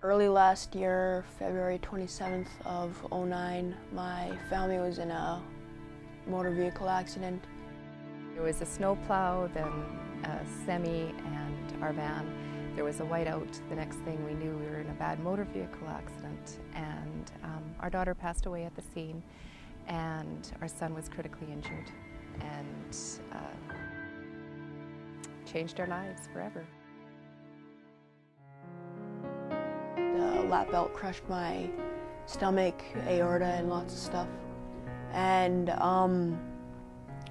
Early last year, February 27th of '09, my family was in a motor vehicle accident. There was a snowplow, then a semi, and our van. There was a whiteout. The next thing we knew, we were in a bad motor vehicle accident, and our daughter passed away at the scene, and our son was critically injured, and changed our lives forever. The lap belt crushed my stomach, aorta, and lots of stuff. And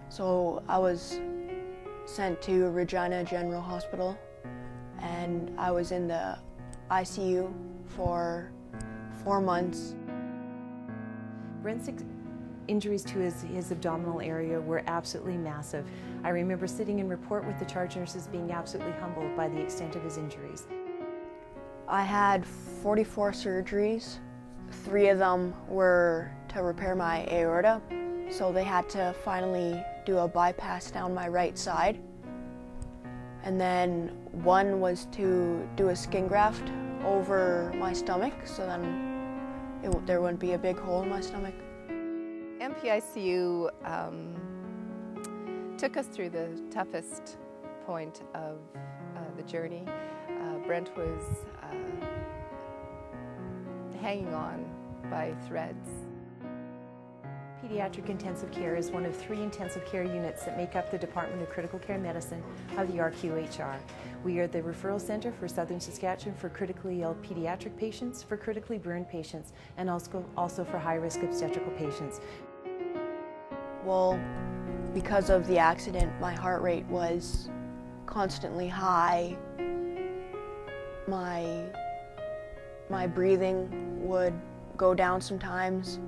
so I was sent to Regina General Hospital, and I was in the ICU for 4 months. Brent's injuries to his abdominal area were absolutely massive. I remember sitting in report with the charge nurses being absolutely humbled by the extent of his injuries. I had 44 surgeries. 3 of them were to repair my aorta, so they had to finally do a bypass down my right side. And then 1 was to do a skin graft over my stomach, so then there wouldn't be a big hole in my stomach. MPICU took us through the toughest point of the journey. Brent was hanging on by threads. Pediatric intensive care is one of 3 intensive care units that make up the Department of Critical Care Medicine of the RQHR. We are the referral center for Southern Saskatchewan for critically ill pediatric patients, for critically burned patients, and also for high-risk obstetrical patients. Well, because of the accident, my heart rate was constantly high. My breathing would go down sometimes,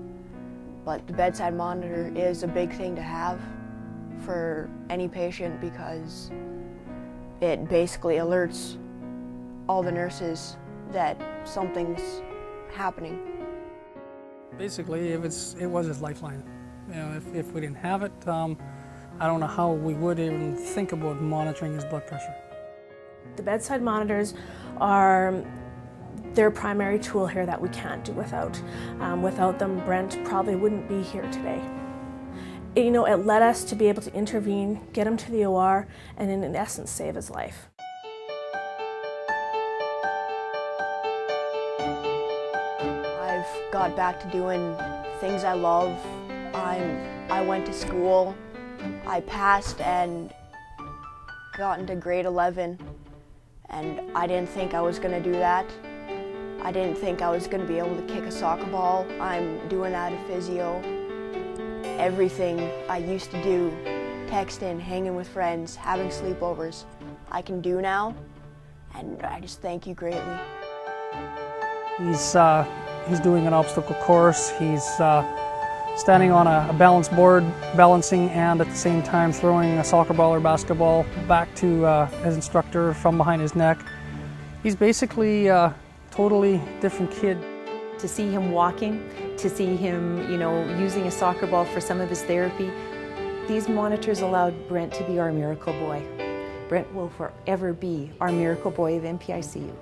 but the bedside monitor is a big thing to have for any patient because it basically alerts all the nurses that something's happening. Basically, it was his lifeline. You know, if we didn't have it, I don't know how we would even think about monitoring his blood pressure. The bedside monitors are their primary tool here that we can't do without. Without them, Brent probably wouldn't be here today. It led us to be able to intervene, get him to the OR, and in essence, save his life. I've got back to doing things I love. I went to school, I passed and got into grade 11, and I didn't think I was going to do that. I didn't think I was going to be able to kick a soccer ball. I'm doing that at physio. Everything I used to do, texting, hanging with friends, having sleepovers, I can do now, and I just thank you greatly. He's doing an obstacle course. He's standing on a balance board, balancing, and at the same time throwing a soccer ball or basketball back to his instructor from behind his neck. He's basically a totally different kid. To see him walking, to see him, using a soccer ball for some of his therapy, these monitors allowed Brent to be our miracle boy. Brent will forever be our miracle boy of MPICU.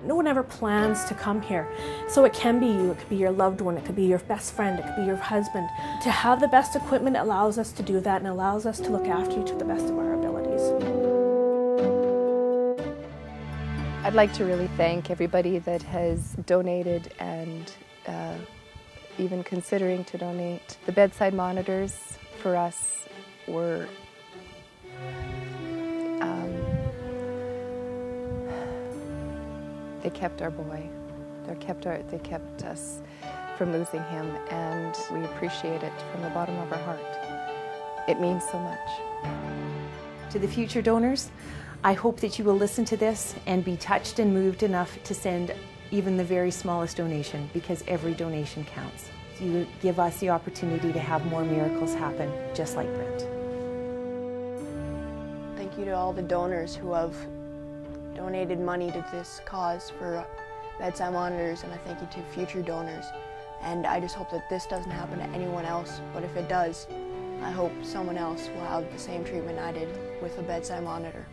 No one ever plans to come here. So it can be you, it could be your loved one, it could be your best friend, it could be your husband. To have the best equipment allows us to do that and allows us to look after you to the best of our abilities. I'd like to really thank everybody that has donated and even considering to donate. The bedside monitors for us were they kept our boy. They kept us from losing him, and we appreciate it from the bottom of our heart. It means so much. To the future donors, I hope that you will listen to this and be touched and moved enough to send even the very smallest donation, because every donation counts. You give us the opportunity to have more miracles happen, just like Brent. Thank you to all the donors who have donated money to this cause for bedside monitors, and I thank you to future donors. And I just hope that this doesn't happen to anyone else, but if it does, I hope someone else will have the same treatment I did with a bedside monitor.